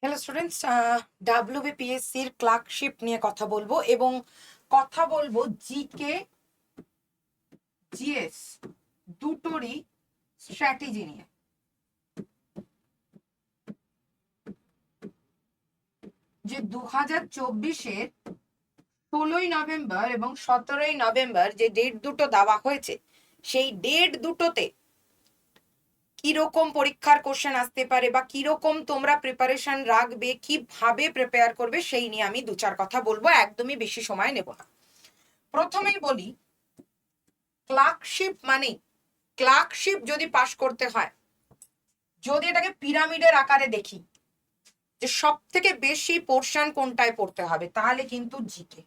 Hello students, ডাব্লিউবিপিএসসির clerkship নিয়ে কথা বলবো এবং কথা বলবো জিকে জিএস দুটোরই স্ট্র্যাটেজি নিয়ে। যে 2024-এর 16ই নভেম্বর এবং 17ই নভেম্বর যে ডেট দুটো দেওয়া হয়েছে, সেই ডেট দুটোতে কিরকম পরীক্ষার কোশ্চেন আসতে পারে বা কিরকম তোমরা প্রিপারেশন রাখবে, কিভাবে প্রিপেয়ার করবে, সেই নিয়ে আমি দু চার কথা বলবো, একদমই বেশি সময় নেব না। প্রথমেই বলি, ক্লার্কশিপ মানে ক্লার্কশিপ যদি পাশ করতে হয়, যদি এটাকে পিরামিডের আকারে দেখি যে সব থেকে বেশি পোর্শন কোনটায় পড়তে হবে, তাহলে কিন্তু জিকে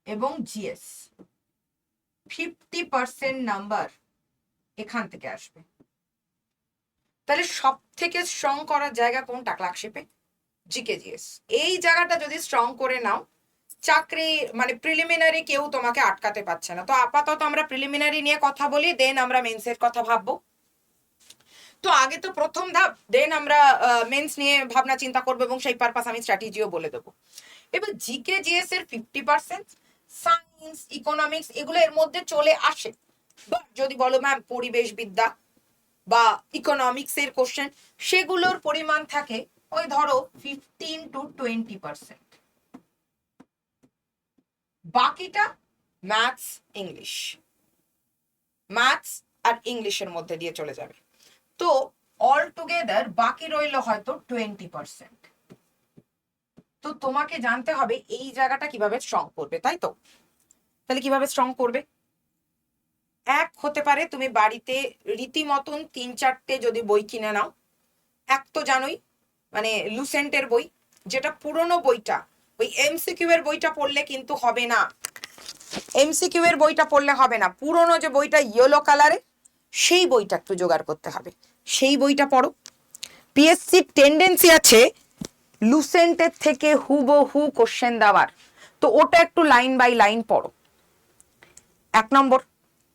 এবং জিএস 50% নাম্বার এখান থেকে আসবে। তাহলে সব থেকে স্ট্রং করার জায়গা কোনটা ক্লার্কশিপে? GK GS. এই জায়গাটা যদি স্ট্রং করে নাও, চাকরি মানে প্রিলিমিনারি কেউ তোমাকে আটকাতে পারছে না। তো আপাতত আমরা প্রিলিমিনারি নিয়ে কথা বলি, দেন আমরা মেন্সের কথা ভাববো। তো আগে তো প্রথম ধাপ, দেন আমরা মেন্স নিয়ে ভাবনা চিন্তা করবো এবং সেই পারপাস আমি স্ট্র্যাটেজিও বলে দেবো। এবার জিকে জিএস এর 50%, সায়েন্স ইকোনমিক্স এগুলো এর মধ্যে চলে আসে। বাট যদি বলো ম্যাম পরিবেশ বিদ্যা বা ইকোনমিক্স এর কোশ্চেন, সেগুলোর পরিমাণ থাকে ওই ধরো 15 to 20%। বাকিটা ম্যাথস ইংলিশ, ম্যাথস আর ইংলিশের মধ্যে দিয়ে চলে যাবে। তো অল টুগেদার বাকি রইল হয়তো 20%। তো তোমাকে জানতে হবে এই জায়গাটা কিভাবে স্ট্রং করবে, তাই তো? তাহলে কিভাবে স্ট্রং করবে? এক হতে পারে তুমি বাড়িতে রীতিমতন 3-4টে যদি বই কিনে নাও। এক তো জানোই, মানে লুসেন্টের বই, যেটা পুরনো বইটা, ওই এমসিকিউ এর বইটা পড়লে কিন্তু হবে না। এমসিকিউ এর বইটা পড়লে হবে না, পুরনো যে বইটা ইয়েলো কালারে, সেই বইটা একটু জোগাড় করতে হবে, সেই বইটা পড়ো। পিএসসির টেন্ডেন্সি আছে লুসেন্টের থেকে হুবহু কোশ্চেন দেওয়ার, তো ওটা একটু লাইন বাই লাইন পড়ো। 1 নম্বর।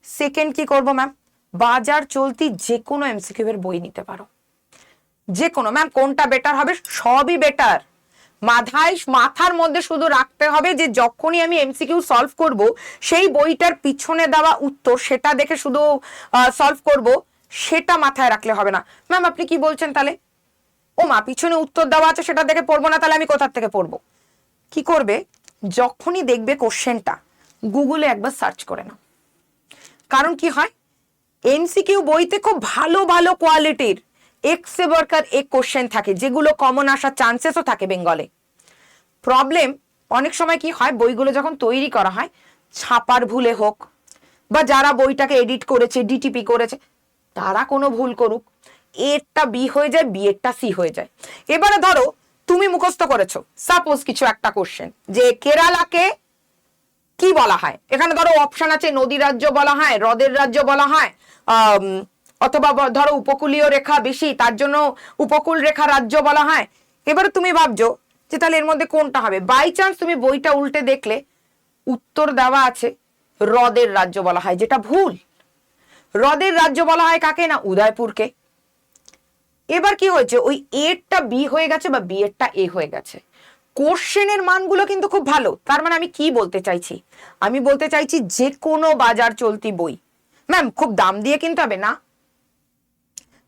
সেকেন্ড কি করবো ম্যাম, বাজার চলতি যে কোনো এমসিকিউ এর বই নিতে পারো, যে কোনো। ম্যাম কোনটা বেটার হবে? সবই বেটার। মাথার মধ্যে শুধু রাখতে হবে যে যখনই আমি এমসিকিউ সলভ করব, সেই বইটার পিছনে দেওয়া উত্তর সেটা দেখে শুধু সলভ করব, সেটা মাথায় রাখলে হবে না। ম্যাম আপনি কি বলছেন? তাহলে ও মা, পিছনে উত্তর দেওয়া আছে সেটা দেখে পড়বো না, তাহলে আমি কোথা থেকে পড়বো? কি করবে, যখনই দেখবে কোশ্চেনটা, গুগলে একবার সার্চ করে নাও। কারণ কি হয়, এমসিকিউ বইতে খুব ভালো ভালো কোয়ালিটির এক্স সে বর্কার এক কোশ্চেন থাকে, যেগুলো কমন আসার চান্সেসও থাকে বেঙ্গলে। প্রবলেম অনেক সময় কি হয়, বইগুলো যখন তৈরি করা হয়, ছাপার ভুলে হোক বা যারা বইটাকে এডিট করেছে, ডিটিপি করেছে, তারা কোনো ভুল করুক, এরটা বি হয়ে যায়, বি এরটা সি হয়ে যায়। এবারে ধরো তুমি মুখস্থ করেছো সাপোজ কিছু একটা কোশ্চেন, যে কেরালাকে কি বলা হয়, এখানে ধরো অপশন আছে নদী রাজ্য বলা হয়, হ্রদের রাজ্য বলা হয়, অথবা ধরো উপকূলীয় রেখা বেশি তার জন্য উপকূল রেখা রাজ্য বলা হয়। এবারে তুমি ভাবছো যে তাহলে এর মধ্যে কোনটা হবে, বাই চান্স তুমি বইটা উল্টে দেখলে উত্তর দেওয়া আছে হ্রদের রাজ্য বলা হয়, যেটা ভুল। হ্রদের রাজ্য বলা হয় কাকে? না, উদয়পুরকে। এবার কি হয়েছে, ওই এরটা বি হয়ে গেছে বা বি এরটা এ হয়ে গেছে। কোশ্চেনের মানগুলো কিন্তু খুব ভালো, তার মানে আমি কি বলতে চাইছি, আমি বলতে চাইছি যে কোনো বাজার চলতি বই, ম্যাম খুব দাম দিয়ে কিনতে হবে না,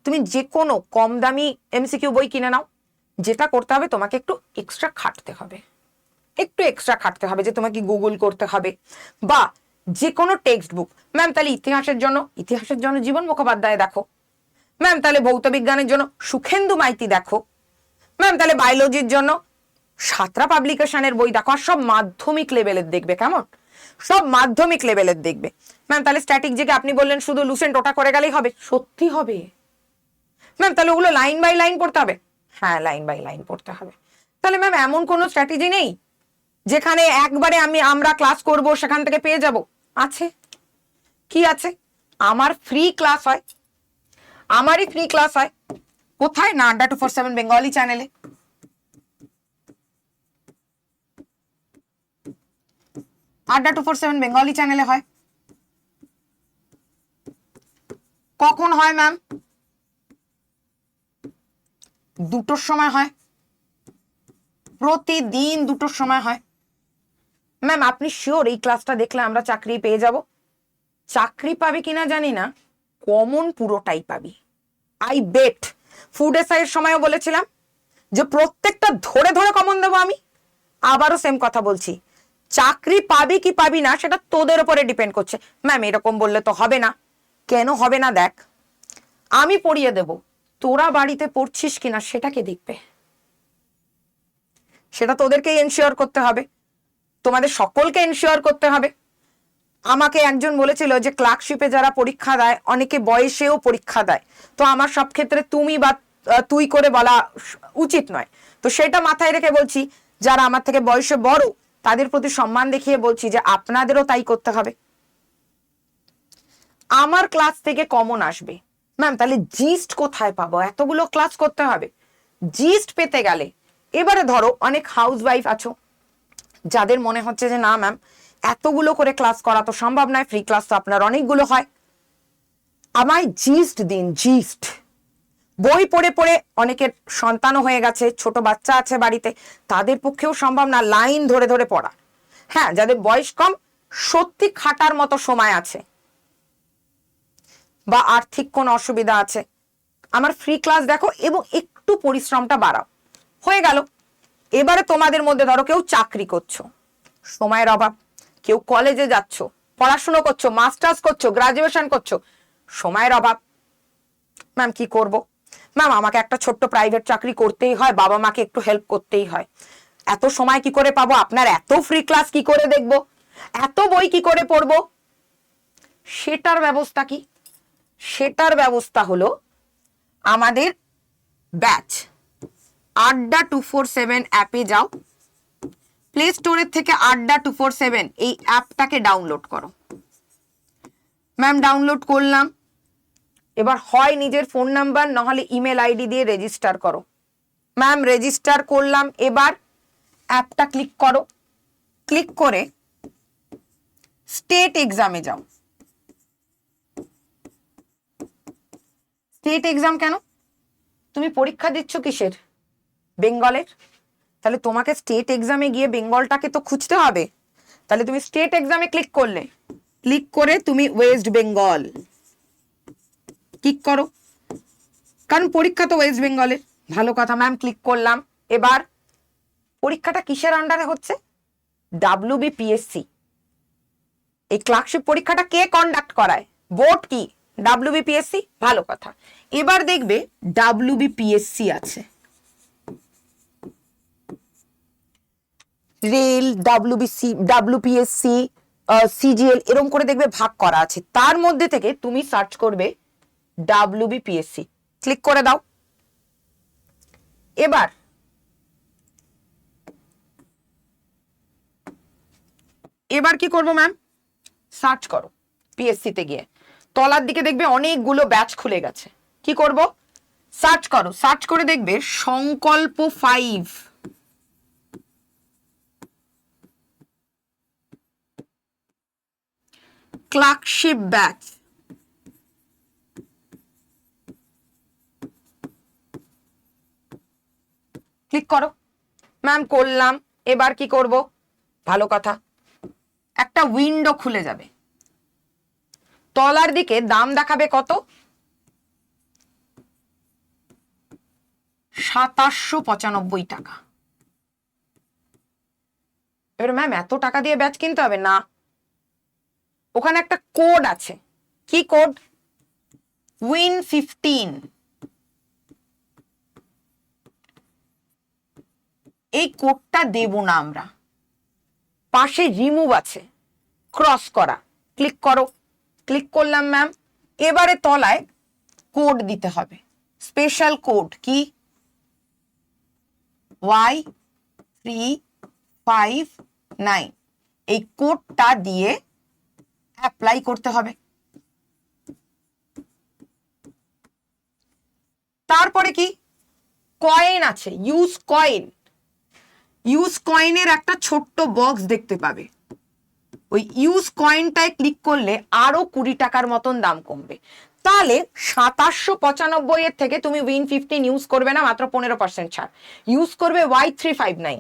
তুমি যে কোনো কম দামি এমসিকিউ বই কিনে নাও। যেটা করতে হবে, তোমাকে একটু এক্সট্রা খাটতে হবে, একটু এক্সট্রা খাটতে হবে, যে তোমাকে গুগল করতে হবে, বা যে কোনো টেক্সট বুক। ম্যাম তাহলে ইতিহাসের জন্য জীবন মুখোপাধ্যায় দেখো, ম্যাম তাহলে ভৌত বিজ্ঞানের জন্য সুখেন্দু মাইতি দেখো, ম্যাম তাহলে বায়োলজির জন্য সাতরা পাবলিকেশনের বই দেখো। আর সব মাধ্যমিক লেভেলের দেখবে, কেমন? সব মাধ্যমিক লেভেলের দেখবে। ম্যাম তাহলে স্ট্র্যাটেজিকে আপনি বললেন শুধু লুসেন্ট ওটা করে গেলেই হবে, সত্যি হবে? ম্যাম তাহলে ওগুলো লাইন বাই লাইন পড়তে হবে? হ্যাঁ, লাইন বাই লাইন পড়তে হবে। তাহলে ম্যাম এমন কোনো স্ট্র্যাটেজি নেই যেখানে একবারে আমরা ক্লাস করব সেখান থেকে পেয়ে যাব? আছে। কি আছে? আমার ফ্রি ক্লাস হয়, আমারই ফ্রি ক্লাস হয়। কোথায়? না, আড্ডা 247 বেঙ্গলি চ্যানেলে। আড্ডা 247 বেঙ্গলি চ্যানেলে হয়। কখন হয় ম্যাম? 2টোর সময় হয়, প্রতিদিন 2টোর সময় হয়। ম্যাম আপনি শিওর এই ক্লাসটা দেখলে আমরা চাকরি পেয়ে যাব? চাকরি পাবি কিনা জানি না, কমন পুরোটাই পাবি। I bet. ফুড এসআই এর সময়ও বলেছিলাম যে প্রত্যেকটা ধরে ধরে কমন দেবো আমি। আবারও সেম কথা বলছি, চাকরি পাবি কি পাবি না সেটা তোদের উপরে ডিপেন্ড করছে। ম্যাম এরকম বললে তো হবে না। কেন হবে না? দেখ, আমি পড়িয়ে দেব, তোরা বাড়িতে পড়ছিস কিনা সেটা কে দেখবে? সেটা তোদেরকেই এনশিওর করতে হবে, তোমাদের সকলকে এনশিওর করতে হবে। আমাকে একজন বলেছিল যে ক্লার্কশিপে যারা পরীক্ষা দেয় অনেকে বয়সেও পরীক্ষা দেয়, তো আমার সব ক্ষেত্রে তুমি বা তুই করে বলা উচিত নয়। তো সেটা মাথায় রেখে বলছি, যারা আমার থেকে বয়সে বড় তাদের প্রতি সম্মান দেখিয়ে বলছি যে আপনাদেরও তাই করতে হবে। আমার ক্লাস থেকে কমন আসবে। ম্যাম তাহলে জিস্ট কোথায় পাবো? এতগুলো ক্লাস করতে হবে। জিস্ট পেতে গেলে এবারে ধরো অনেক হাউসওয়াইফ আছো যাদের মনে হচ্ছে যে না ম্যাম এতগুলো করে ক্লাস করা তো সম্ভব নয়, ফ্রি ক্লাস তো আপনার অনেকগুলো হয়, আমায় জিস্ট দিন। জিস্ট বই পড়ে পড়ে অনেকের সন্তানও হয়ে গেছে, ছোট বাচ্চা আছে বাড়িতে, তাদের পক্ষেও সম্ভব না লাইন ধরে ধরে পড়া। হ্যাঁ, যাদের বয়স কম, সত্যি খাটার মতো সময় আছে বা আর্থিক কোন অসুবিধা আছে, আমার ফ্রি ক্লাস দেখো এবং একটু পরিশ্রমটা বাড়াও, হয়ে গেল। এবারে তোমাদের মধ্যে ধরো কেউ চাকরি করছো, সময়ের অভাব, কেউ কলেজে যাচ্ছ, পড়াশুনো করছো, মাস্টার্স করছো, গ্রাজুয়েশন করছো, সময়ের অভাব। ম্যাম কি করব? ম্যাম আমাকে একটা ছোট্ট প্রাইভেট চাকরি করতেই হয়, বাবা মাকে একটু হেল্প করতেই হয়, এত সময় কি করে পাবো? আপনার এত ফ্রি ক্লাস কি করে দেখবো? এত বই কি করে পড়বো? সেটার ব্যবস্থা কি? সেটার ব্যবস্থা হলো আমাদের ব্যাচ আড্ডা 247 অ্যাপে যাও, প্লে স্টোরের থেকে আড্ডা 247 এই অ্যাপটাকে ডাউনলোড করো। ম্যাম ডাউনলোড করলাম, এবার হয় নিজের ফোন নাম্বার নাহলে ইমেল আইডি দিয়ে রেজিস্টার করো। ম্যাম রেজিস্টার করলাম, এবার অ্যাপটা ক্লিক করো, ক্লিক করে স্টেট এক্সামে যাও। স্টেট এক্সাম কেন? তুমি পরীক্ষা দিচ্ছ কিসের? বেঙ্গলের। তাহলে তোমাকে স্টেট এক্সামে গিয়ে বেঙ্গলটাকে তো খুঁজতে হবে। তাহলে তুমি স্টেট এক্সামে ক্লিক করলে, ক্লিক করে তুমি ওয়েস্ট বেঙ্গল ক্লিক করো, কারণ পরীক্ষা তো ওয়েস্ট বেঙ্গলের। ভালো কথা, ম্যাম ক্লিক করলাম। এবার পরীক্ষাটা কিসের আন্ডারে হচ্ছে? WBPSC। এই ক্লার্কশিপ পরীক্ষাটা কে কন্ডাক্ট করায়? বোর্ড কি? WBPSC। ভালো কথা, এবার দেখবে WBPSC আছে, রেল, WPSC, CGL এরকম করে দেখবে ভাগ করা আছে, তার মধ্যে থেকে তুমি সার্চ করবে WBPSC, ক্লিক করে দাও। এবার কি করবো ম্যাম? সার্চ করো পিএসসি তে গিয়ে, তলার দিকে দেখবে অনেকগুলো ব্যাচ খুলে গেছে। কি করব? সার্চ করো, সার্চ করে দেখবে সংকল্প 5, ক্লার্কশিপ ব্যাচ। ক্লিক করো। ম্যাম করলাম, এবার কি করব? ভালো কথা, একটা উইন্ডো খুলে যাবে, তলার দিকে দাম দেখাবে কত? 2795 টাকা। এবার ম্যাম এত টাকা দিয়ে ব্যাচ কিনতে হবে না, ওখানে একটা কোড আছে। কি কোড? WIN15। এই কোডটা দেব না আমরা, পাশে রিমুভ আছে, ক্রস করা, ক্লিক করো। ক্লিক করলাম ম্যাম, এবারে তলায় কোড দিতে হবে, স্পেশাল কোড কি? Y359। এই কোডটা দিয়ে অ্যাপ্লাই করতে হবে। তারপরে কি? কয়েন আছে, ইউজ কয়েন। ইউজ কয়েনের একটা ছোট্ট বক্স দেখতে পাবে, ওই ইউজ কয়েনটায় ক্লিক করলে আরো 20 টাকার মতন দাম কমবে। তাহলে 2795 এর থেকে তুমি Win15 ইউজ করবে না, মাত্র 15% ছাড়। ইউজ করবে Y359,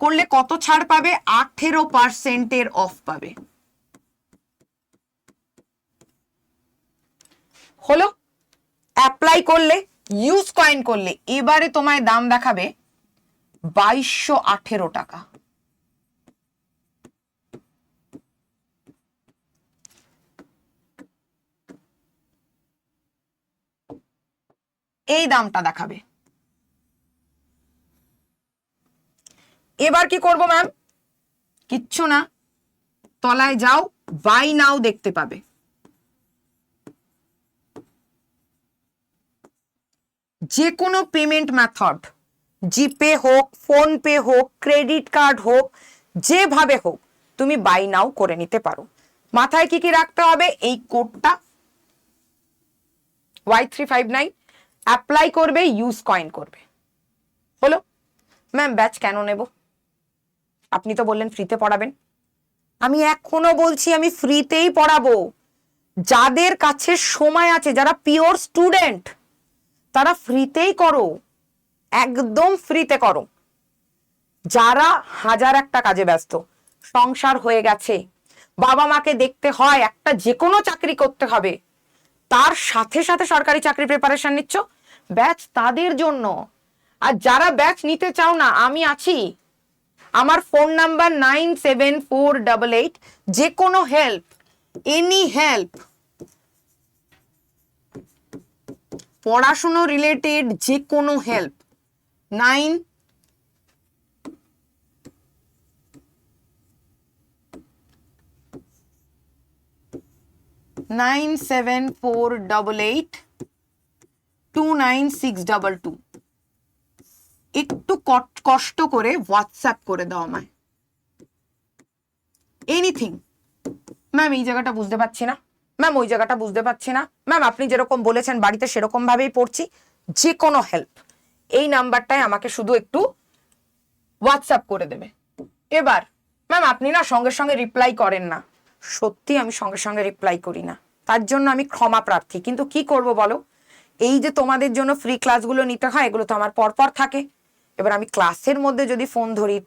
করলে কত ছাড় পাবে? 18% এর অফ পাবে। হলো? অ্যাপ্লাই করলে, ইউজ কয়েন করলে, এবারে তোমায় দাম দেখাবে 2218 টাকা। এই দামটা দেখাবে। এবার কি করব ম্যাম? কিচ্ছু না, তলায় যাও, বাই নাও দেখতে পাবে। যে কোনো পেমেন্ট মেথড, জিপে হোক, ফোন পে হোক, ক্রেডিট কার্ড হোক, যেভাবে হোক তুমি বাই নাও করে নিতে পারো। মাথায় কি কি রাখতে হবে? এই কোডটা Y359 অ্যাপ্লাই করবে, ইউজ কয়েন করবে। হলো? ম্যাম ব্যাচ কেন নেব? আপনি তো বললেন ফ্রিতে পড়াবেন। আমি এখনো বলছি আমি ফ্রিতেই পড়াবো। যাদের কাছে সময় আছে, যারা পিওর স্টুডেন্ট, তারা ফ্রিতেই করো, একদম ফ্রিতে করো। যারা হাজার একটা কাজে ব্যস্ত, সংসার হয়ে গেছে, বাবা মাকে দেখতে হয়, একটা যে কোনো চাকরি করতে হবে, তার সাথে সাথে সরকারি চাকরি প্রিপারেশন নিচ্ছ, ব্যাচ তাদের জন্য। আর যারা ব্যাচ নিতে চাও না, আমি আছি। আমার ফোন নাম্বার 97488, যে কোনো হেল্প, এনি হেল্প, পড়াশুনো রিলেটেড যে কোনো হেল্প, 9748829622। একটু কষ্ট করে হোয়াটসঅ্যাপ করে দাও আমায়, এনিথিং। ম্যাম এই জায়গাটা বুঝতে পারছি না, ম্যাম ওই জায়গাটা বুঝতে পারছি না, ম্যাম আপনি যেরকম বলেছেন বাড়িতে সেরকম ভাবেই পড়ছি, যে কোনো হেল্প এই নাম্বারটায় আমাকে শুধু একটু হোয়াটসঅ্যাপ করে দেবে। এবার ম্যাম আপনি না সঙ্গে সঙ্গে রিপ্লাই করেন না। সত্যি আমি সঙ্গে সঙ্গে রিপ্লাই করি না, তার জন্য আমি ক্ষমা প্রার্থী। কিন্তু কি করব বলো, এই যে তোমাদের জন্য ফ্রি ক্লাসগুলো নিতে হয়, এগুলো তো আমার পরপর থাকে। এবার আমি ক্লাসের মধ্যে যদি ফোন ধরি,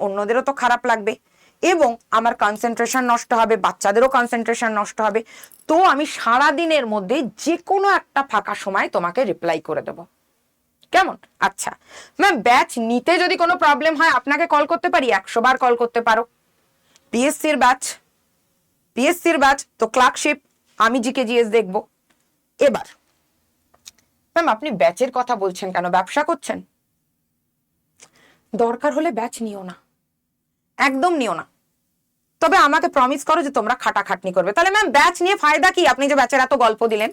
অন্যদেরও তো খারাপ লাগবে, এবং আমার কনসেন্ট্রেশন নষ্ট হবে, বাচ্চাদেরও কনসেন্ট্রেশন নষ্ট হবে। তো আমি সারা দিনের মধ্যে যে কোনো একটা ফাঁকা সময় তোমাকে রিপ্লাই করে দেবো, কেমন? আচ্ছা ম্যাম, ব্যাচ নিতে যদি কোনো প্রবলেম হয় আপনাকে কল করতে পারি, 100 বার কল করতে পারো। পিএসসির ব্যাচ তো ক্লার্কশিপ, আমি জিকে জিএস দেখবো। এবার ম্যাম আপনি ব্যাচের কথা বলছেন কেন? ব্যবসা করছেন? দরকার হলে ব্যাচ নিও না, একদম নিও না। তবে আমাকে প্রমিস করো যে তোমরা খাটাখাটনি করবে। তাহলে ম্যাম ব্যাচ নিয়ে ফায়দা কি? আপনি যে ব্যাচের এত গল্প দিলেন,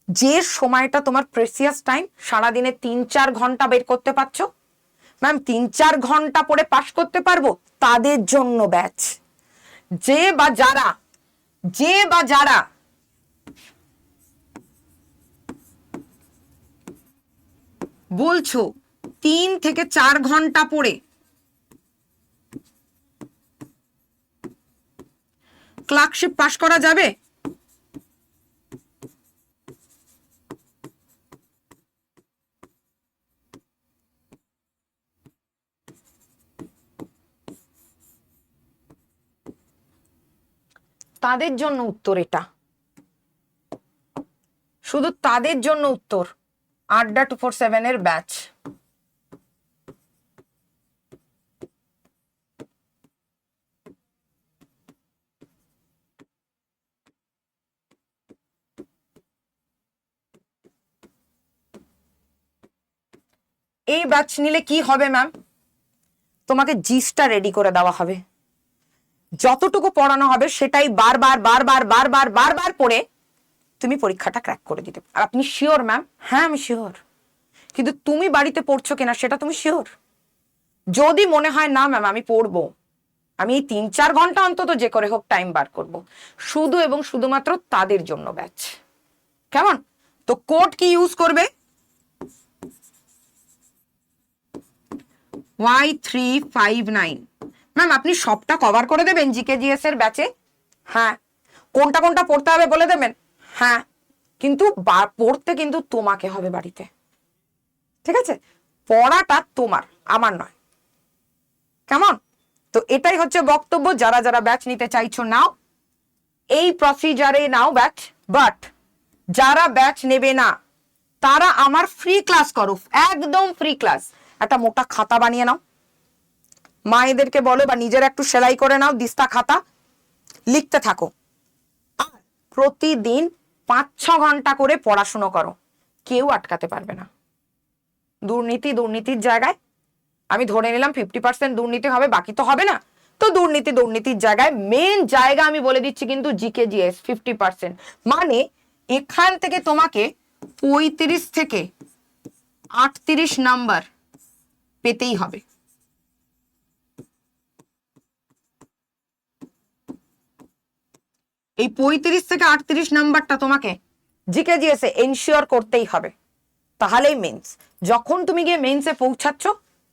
যে সময়টা তোমার প্রেসিয়াস টাইম, সারাদিনে 3-4 ঘন্টা বের করতে পারছো, ম্যাম 3-4 ঘন্টা পড়ে পাশ করতে পারবো, তাদের জন্য ব্যাচ। যে বা যারা বলছো 3 থেকে 4 ঘন্টা পড়ে ক্লার্কশিপ পাশ করা যাবে, তাদের জন্য উত্তর এটা, শুধু তাদের জন্য উত্তর। আড্ডা 247 এর ব্যাচ। এই ব্যাচ নিলে কি হবে ম্যাম? তোমাকে জিসটা রেডি করে দেওয়া হবে, যতটুকু পড়ানো হবে সেটাই বারবার বারবার বারবার বারবার পড়ে তুমি পরীক্ষাটা ক্র্যাক করে দিতে। আর আপনি শিওর ম্যাম? হ্যাঁ আমি শিওর, কিন্তু তুমি বাড়িতে পড়ছো কিনা সেটা তুমি শিওর? যদি মনে হয় না ম্যাম আমি পড়বো, আমি এই 3-4 ঘন্টা অন্তত যে করে হোক টাইম বার করব, শুধু এবং শুধুমাত্র তাদের জন্য ব্যাচ, কেমন? তো কোড কি ইউজ করবে? Y359। ম্যাম আপনি সবটা কভার করে দেবেন জিকে জিএস এর ব্যাচে? হ্যাঁ। কোনটা কোনটা পড়তে হবে বলে দেবেন? হ্যাঁ, কিন্তু পড়তে কিন্তু তোমাকে হবে বাড়িতে, ঠিক আছে? পড়াটা তোমার, আমার নয়, কেমন? তো এটাই হচ্ছে বক্তব্য। যারা যারা ব্যাচ নিতে চাইছো নাও, এই প্রসিজারে নাও ব্যাচ। বাট যারা ব্যাচ নেবে না তারা আমার ফ্রি ক্লাস করো, একদম ফ্রি ক্লাস। একটা মোটা খাতা বানিয়ে নাও, মায়েদেরকে বলো বা নিজের একটু সেলাই করে নাও, দিস্তা খাতা, লিখতে থাকো। আর প্রতিদিন 5-6 ঘন্টা করে পড়াশুনো করো, কেউ আটকাতে পারবে না। দুর্নীতির জায়গায় আমি ধরে নিলাম 50% দুর্নীতি হবে, বাকি তো হবে না। তো দুর্নীতির জায়গায় মেন জায়গা আমি বলে দিচ্ছি কিন্তু জিকে জিএস 50%। মানে এখান থেকে তোমাকে 35 থেকে 38 নাম্বার পেতেই হবে। এই 35 থেকে 38 নাম্বারটা তোমাকে জিকে জিএসে এনশিওর করতেই হবে, তাহলেই মেন্স। যখন তুমি গিয়ে মেন্সে পৌঁছাচ্ছ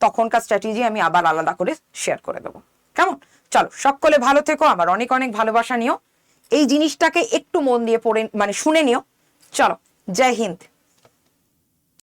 তখনকার স্ট্র্যাটেজি আমি আবার আলাদা করে শেয়ার করে দেবো, কেমন? চলো, সকলে ভালো থেকো, আমার অনেক অনেক ভালোবাসা নিও। এই জিনিসটাকে একটু মন দিয়ে পড়ে মানে শুনে নিও। চলো, জয় হিন্দ।